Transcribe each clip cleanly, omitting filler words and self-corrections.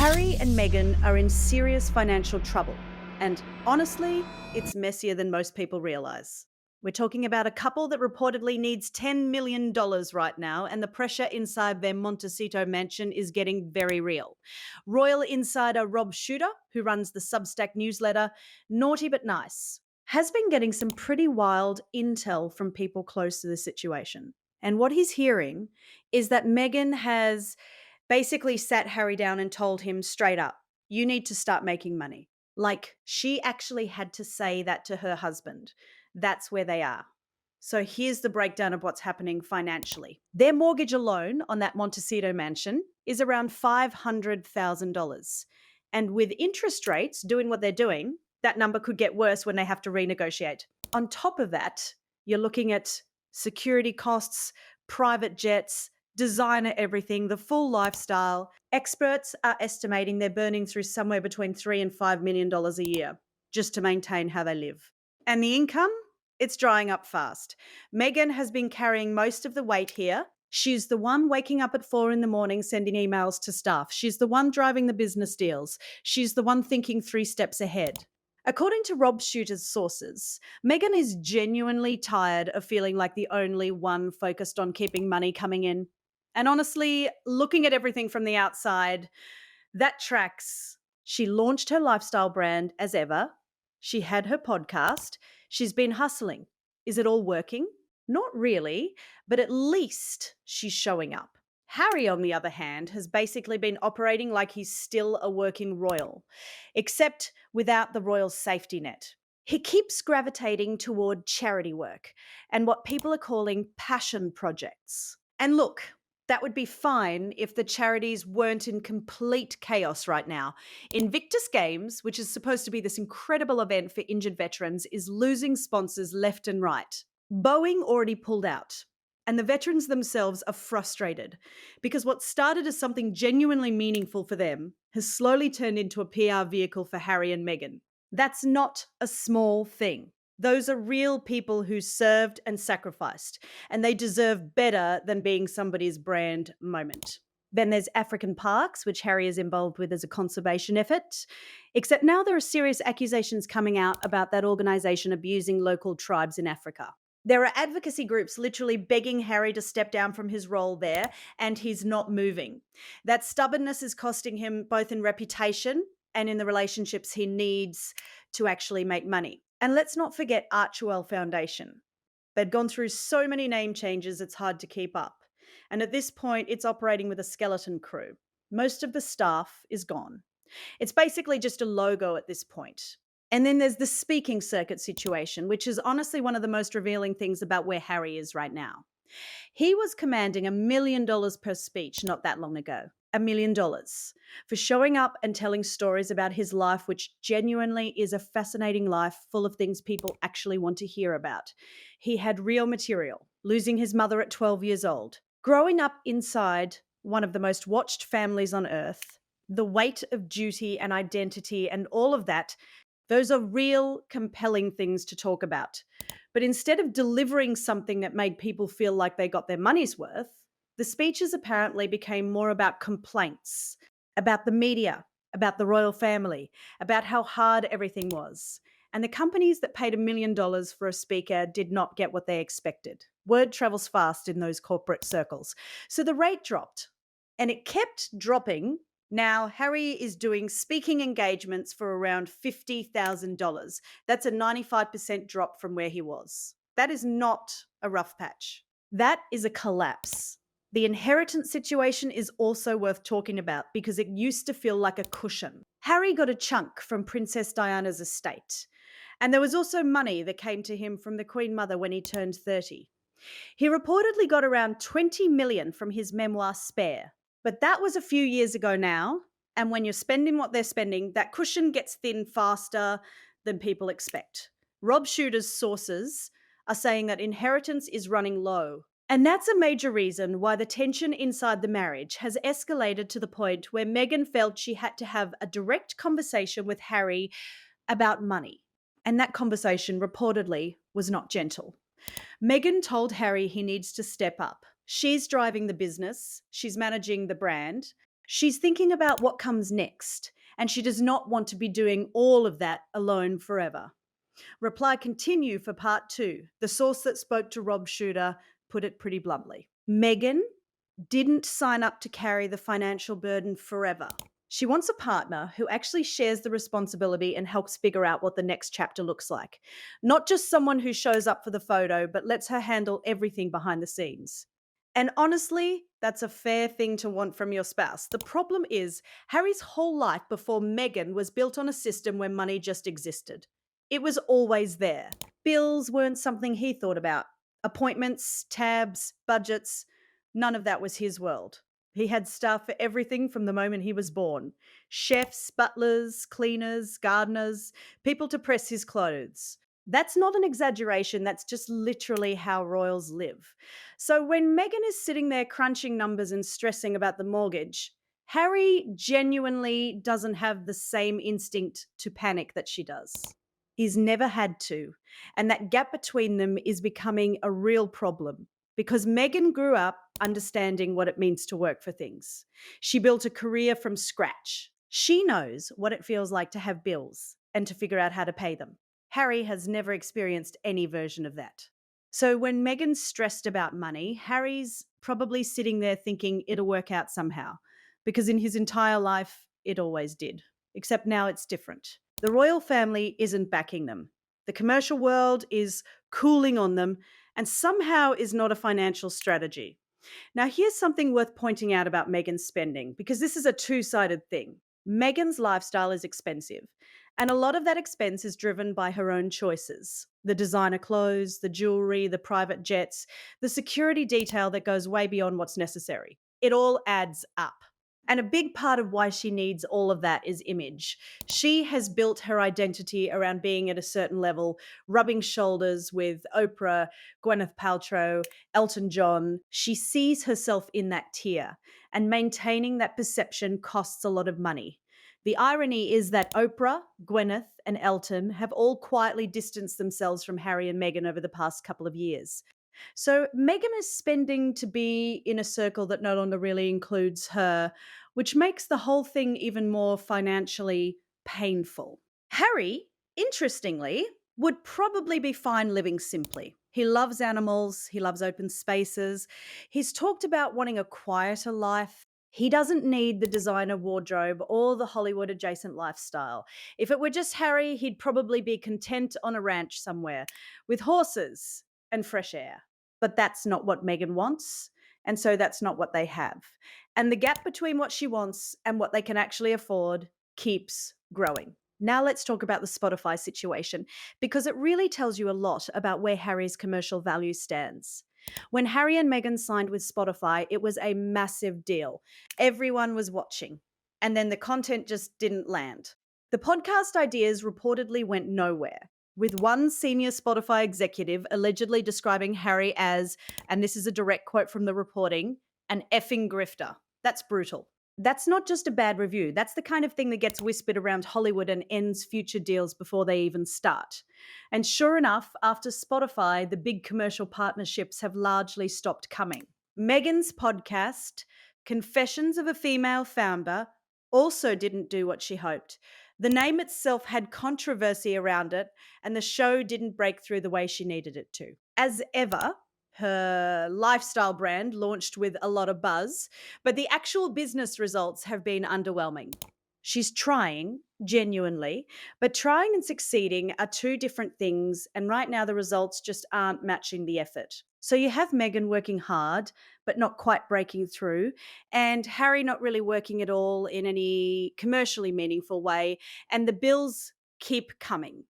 Harry and Meghan are in serious financial trouble, and honestly, it's messier than most people realize. We're talking about a couple that reportedly needs $10 million right now, and the pressure inside their Montecito mansion is getting very real. Royal insider Rob Shuter, who runs the Substack newsletter Naughty But Nice, has been getting some pretty wild intel from people close to the situation. And what he's hearing is that Meghan has basically sat Harry down and told him straight up, you need to start making money. Like she actually had to say that to her husband. That's where they are. So here's the breakdown of what's happening financially. Their mortgage alone on that Montecito mansion is around $500,000. And with interest rates doing what they're doing, that number could get worse when they have to renegotiate. On top of that, you're looking at security costs, private jets, designer everything, the full lifestyle. Experts are estimating they're burning through somewhere between $3 and $5 million a year just to maintain how they live. And the income? It's drying up fast. Meghan has been carrying most of the weight here. She's the one waking up at 4 in the morning sending emails to staff. She's the one driving the business deals. She's the one thinking 3 steps ahead. According to Rob Shuter's sources, Meghan is genuinely tired of feeling like the only one focused on keeping money coming in. And honestly, looking at everything from the outside, that tracks. She launched her lifestyle brand as ever. She had her podcast. She's been hustling. Is it all working? Not really, but at least she's showing up. Harry, on the other hand, has basically been operating like he's still a working royal, except without the royal safety net. He keeps gravitating toward charity work and what people are calling passion projects. And look, that would be fine if the charities weren't in complete chaos right now. Invictus Games, which is supposed to be this incredible event for injured veterans, is losing sponsors left and right. Boeing already pulled out, and the veterans themselves are frustrated because what started as something genuinely meaningful for them has slowly turned into a PR vehicle for Harry and Meghan. That's not a small thing. Those are real people who served and sacrificed, and they deserve better than being somebody's brand moment. Then there's African Parks, which Harry is involved with as a conservation effort. Except now there are serious accusations coming out about that organisation abusing local tribes in Africa. There are advocacy groups literally begging Harry to step down from his role there, and he's not moving. That stubbornness is costing him both in reputation and in the relationships he needs to actually make money. And let's not forget Archewell Foundation. They've gone through so many name changes, it's hard to keep up. And at this point, it's operating with a skeleton crew. Most of the staff is gone. It's basically just a logo at this point. And then there's the speaking circuit situation, which is honestly one of the most revealing things about where Harry is right now. He was commanding $1 million per speech not that long ago. $1 million for showing up and telling stories about his life, which genuinely is a fascinating life full of things people actually want to hear about. He had real material, losing his mother at 12 years old, growing up inside one of the most watched families on earth, the weight of duty and identity and all of that. Those are real, compelling things to talk about. But instead of delivering something that made people feel like they got their money's worth, the speeches apparently became more about complaints, about the media, about the royal family, about how hard everything was. And the companies that paid $1 million for a speaker did not get what they expected. Word travels fast in those corporate circles. So the rate dropped, and it kept dropping. Now, Harry is doing speaking engagements for around $50,000. That's a 95% drop from where he was. That is not a rough patch. That is a collapse. The inheritance situation is also worth talking about because it used to feel like a cushion. Harry got a chunk from Princess Diana's estate, and there was also money that came to him from the Queen Mother when he turned 30. He reportedly got around $20 million from his memoir Spare, but that was a few years ago now, and when you're spending what they're spending, that cushion gets thin faster than people expect. Rob Shuter's sources are saying that inheritance is running low. And that's a major reason why the tension inside the marriage has escalated to the point where Meghan felt she had to have a direct conversation with Harry about money. And that conversation reportedly was not gentle. Meghan told Harry he needs to step up. She's driving the business, she's managing the brand, She's thinking about what comes next, and she does not want to be doing all of that alone forever. Reply continue for part two. The source that spoke to Rob Shooter put it pretty bluntly. Meghan didn't sign up to carry the financial burden forever. She wants a partner who actually shares the responsibility and helps figure out what the next chapter looks like. Not just someone who shows up for the photo, but lets her handle everything behind the scenes. And honestly, that's a fair thing to want from your spouse. The problem is, Harry's whole life before Meghan was built on a system where money just existed. It was always there. Bills weren't something he thought about. Appointments, tabs, budgets, none of that was his world. He had staff for everything from the moment he was born: chefs, butlers, cleaners, gardeners, people to press his clothes. That's not an exaggeration, that's just literally how royals live. So when Meghan is sitting there crunching numbers and stressing about the mortgage, Harry genuinely doesn't have the same instinct to panic that she does. He's never had to. And that gap between them is becoming a real problem because Meghan grew up understanding what it means to work for things. She built a career from scratch. She knows what it feels like to have bills and to figure out how to pay them. Harry has never experienced any version of that. So when Meghan's stressed about money, Harry's probably sitting there thinking it'll work out somehow, because in his entire life, it always did. Except now it's different. The royal family isn't backing them. The commercial world is cooling on them and somehow is not a financial strategy. Now, here's something worth pointing out about Meghan's spending, because this is a two-sided thing. Meghan's lifestyle is expensive, and a lot of that expense is driven by her own choices. The designer clothes, the jewelry, the private jets, the security detail that goes way beyond what's necessary. It all adds up. And a big part of why she needs all of that is image. She has built her identity around being at a certain level, rubbing shoulders with Oprah, Gwyneth Paltrow, Elton John. She sees herself in that tier, and maintaining that perception costs a lot of money. The irony is that Oprah, Gwyneth, and Elton have all quietly distanced themselves from Harry and Meghan over the past couple of years. So Meghan is spending to be in a circle that no longer really includes her, which makes the whole thing even more financially painful. Harry, interestingly, would probably be fine living simply. He loves animals, he loves open spaces. He's talked about wanting a quieter life. He doesn't need the designer wardrobe or the Hollywood adjacent lifestyle. If it were just Harry, he'd probably be content on a ranch somewhere with horses and fresh air. But that's not what Meghan wants. And so that's not what they have. And the gap between what she wants and what they can actually afford keeps growing. Now let's talk about the Spotify situation, because it really tells you a lot about where Harry's commercial value stands. When Harry and Meghan signed with Spotify, it was a massive deal. Everyone was watching, and then the content just didn't land. The podcast ideas reportedly went nowhere, with one senior Spotify executive allegedly describing Harry as, and this is a direct quote from the reporting, an effing grifter. That's brutal. That's not just a bad review. That's the kind of thing that gets whispered around Hollywood and ends future deals before they even start. And sure enough, after Spotify, the big commercial partnerships have largely stopped coming. Meghan's podcast, Confessions of a Female Founder, also didn't do what she hoped. The name itself had controversy around it, and the show didn't break through the way she needed it to. As ever, her lifestyle brand launched with a lot of buzz, but the actual business results have been underwhelming. She's trying, genuinely, but trying and succeeding are two different things, and right now the results just aren't matching the effort. So you have Meghan working hard, but not quite breaking through, and Harry not really working at all in any commercially meaningful way, and the bills keep coming.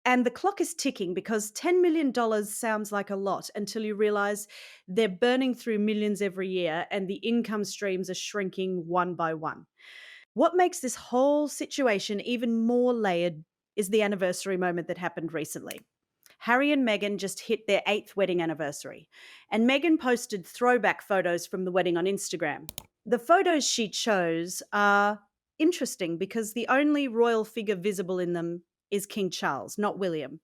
And the clock is ticking because $10 million sounds like a lot until you realize they're burning through millions every year and the income streams are shrinking one by one. What makes this whole situation even more layered is the anniversary moment that happened recently. Harry and Meghan just hit their 8th wedding anniversary, and Meghan posted throwback photos from the wedding on Instagram. The photos she chose are interesting because the only royal figure visible in them is King Charles, not William,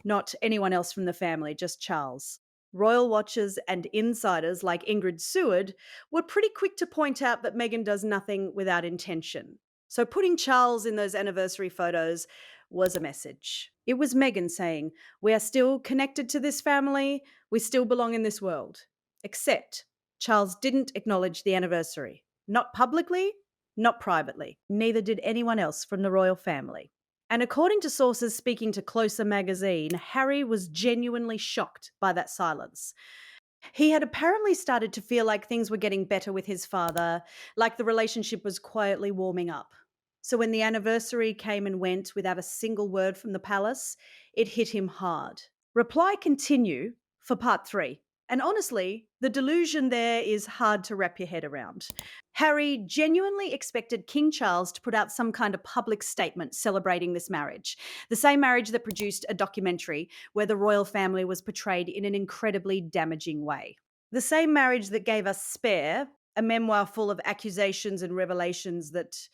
not anyone else from the family, just Charles. Royal watchers and insiders like Ingrid Seward were pretty quick to point out that Meghan does nothing without intention. So putting Charles in those anniversary photos was a message. It was Meghan saying, "We are still connected to this family, we still belong in this world." Except Charles didn't acknowledge the anniversary. Not publicly, not privately. Neither did anyone else from the royal family. And according to sources speaking to Closer magazine, Harry was genuinely shocked by that silence. He had apparently started to feel like things were getting better with his father, like the relationship was quietly warming up. So when the anniversary came and went without a single word from the palace, it hit him hard. Reply continue for part 3. And honestly, the delusion there is hard to wrap your head around. Harry genuinely expected King Charles to put out some kind of public statement celebrating this marriage, the same marriage that produced a documentary where the royal family was portrayed in an incredibly damaging way. The same marriage that gave us Spare, a memoir full of accusations and revelations that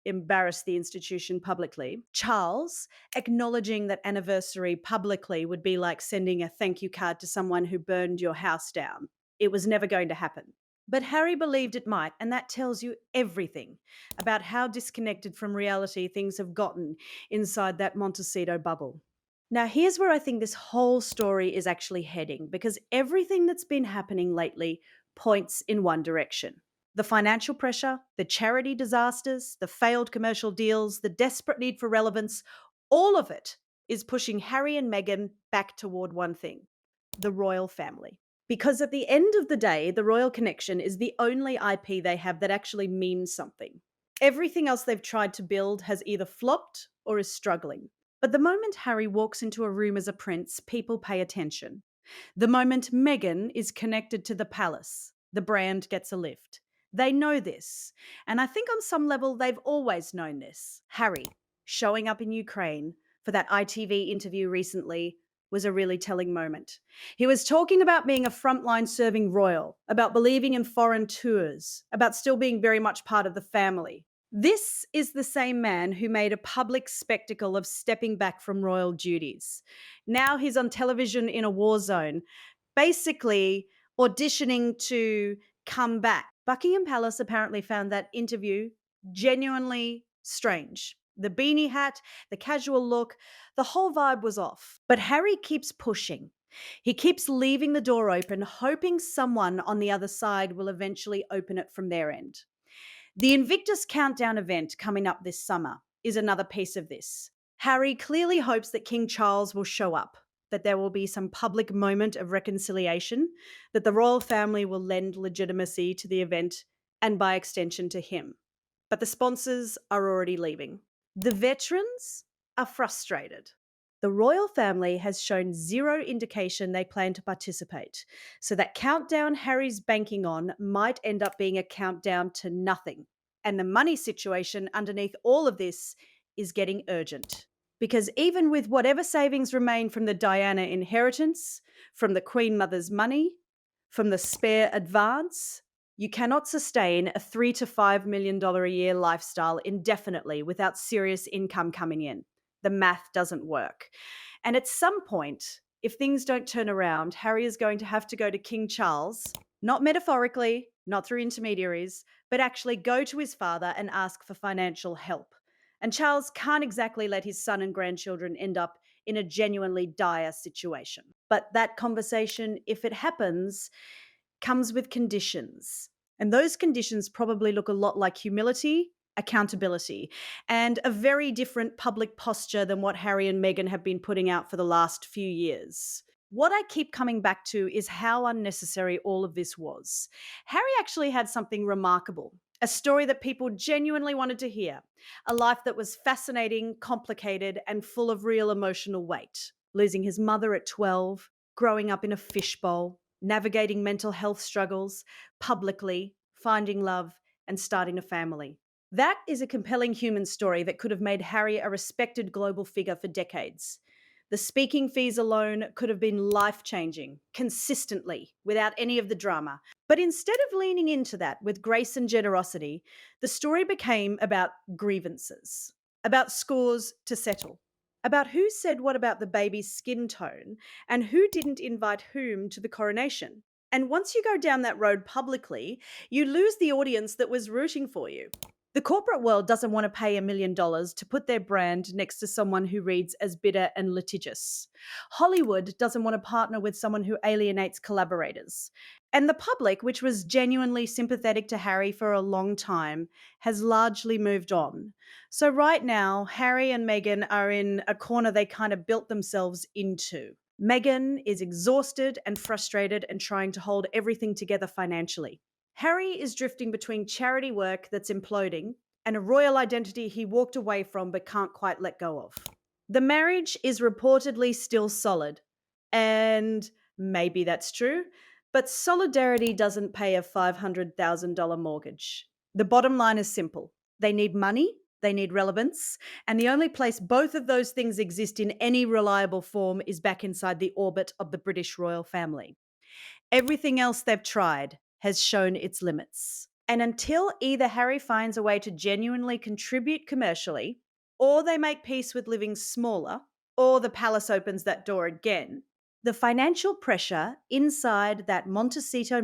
embarrassed the institution publicly. Charles, acknowledging that anniversary publicly would be like sending a thank you card to someone who burned your house down. It was never going to happen. But Harry believed it might, and that tells you everything about how disconnected from reality things have gotten inside that Montecito bubble. Now, here's where I think this whole story is actually heading, because everything that's been happening lately points in one direction. The financial pressure, the charity disasters, the failed commercial deals, the desperate need for relevance, all of it is pushing Harry and Meghan back toward one thing: the royal family. Because at the end of the day, the royal connection is the only IP they have that actually means something. Everything else they've tried to build has either flopped or is struggling. But the moment Harry walks into a room as a prince, people pay attention. The moment Meghan is connected to the palace, the brand gets a lift. They know this. And I think on some level, they've always known this. Harry, showing up in Ukraine for that ITV interview recently, was a really telling moment. He was talking about being a frontline serving royal, about believing in foreign tours, about still being very much part of the family. This is the same man who made a public spectacle of stepping back from royal duties. Now he's on television in a war zone, basically auditioning to come back. Buckingham Palace apparently found that interview genuinely strange. The beanie hat, the casual look, the whole vibe was off. But Harry keeps pushing. He keeps leaving the door open, hoping someone on the other side will eventually open it from their end. The Invictus Countdown event coming up this summer is another piece of this. Harry clearly hopes that King Charles will show up, that there will be some public moment of reconciliation, that the royal family will lend legitimacy to the event and by extension to him. But the sponsors are already leaving. The veterans are frustrated. The royal family has shown zero indication they plan to participate, so that countdown Harry's banking on might end up being a countdown to nothing. And the money situation underneath all of this is getting urgent. Because even with whatever savings remain from the Diana inheritance, from the Queen Mother's money, from the spare advance, you cannot sustain a $3 to $5 million a year lifestyle indefinitely without serious income coming in. The math doesn't work. And at some point, if things don't turn around, Harry is going to have to go to King Charles, not metaphorically, not through intermediaries, but actually go to his father and ask for financial help. And Charles can't exactly let his son and grandchildren end up in a genuinely dire situation. But that conversation, if it happens, comes with conditions. And those conditions probably look a lot like humility, accountability, and a very different public posture than what Harry and Meghan have been putting out for the last few years. What I keep coming back to is how unnecessary all of this was. Harry actually had something remarkable, a story that people genuinely wanted to hear, a life that was fascinating, complicated, and full of real emotional weight. Losing his mother at 12, growing up in a fishbowl, navigating mental health struggles, publicly, finding love, and starting a family. That is a compelling human story that could have made Harry a respected global figure for decades. The speaking fees alone could have been life-changing, consistently, without any of the drama. But instead of leaning into that with grace and generosity, the story became about grievances, about scores to settle. about who said what about the baby's skin tone and who didn't invite whom to the coronation. And once you go down that road publicly, you lose the audience that was rooting for you. The corporate world doesn't want to pay $1 million to put their brand next to someone who reads as bitter and litigious. Hollywood doesn't want to partner with someone who alienates collaborators. And the public, which was genuinely sympathetic to Harry for a long time, has largely moved on. So, right now, Harry and Meghan are in a corner they kind of built themselves into. Meghan is exhausted and frustrated and trying to hold everything together financially. Harry is drifting between charity work that's imploding and a royal identity he walked away from but can't quite let go of. The marriage is reportedly still solid, and maybe that's true, but solidarity doesn't pay a $500,000 mortgage. The bottom line is simple: they need money, they need relevance, and the only place both of those things exist in any reliable form is back inside the orbit of the British royal family. Everything else they've tried has shown its limits. And until either Harry finds a way to genuinely contribute commercially, or they make peace with living smaller, or the palace opens that door again, the financial pressure inside that Montecito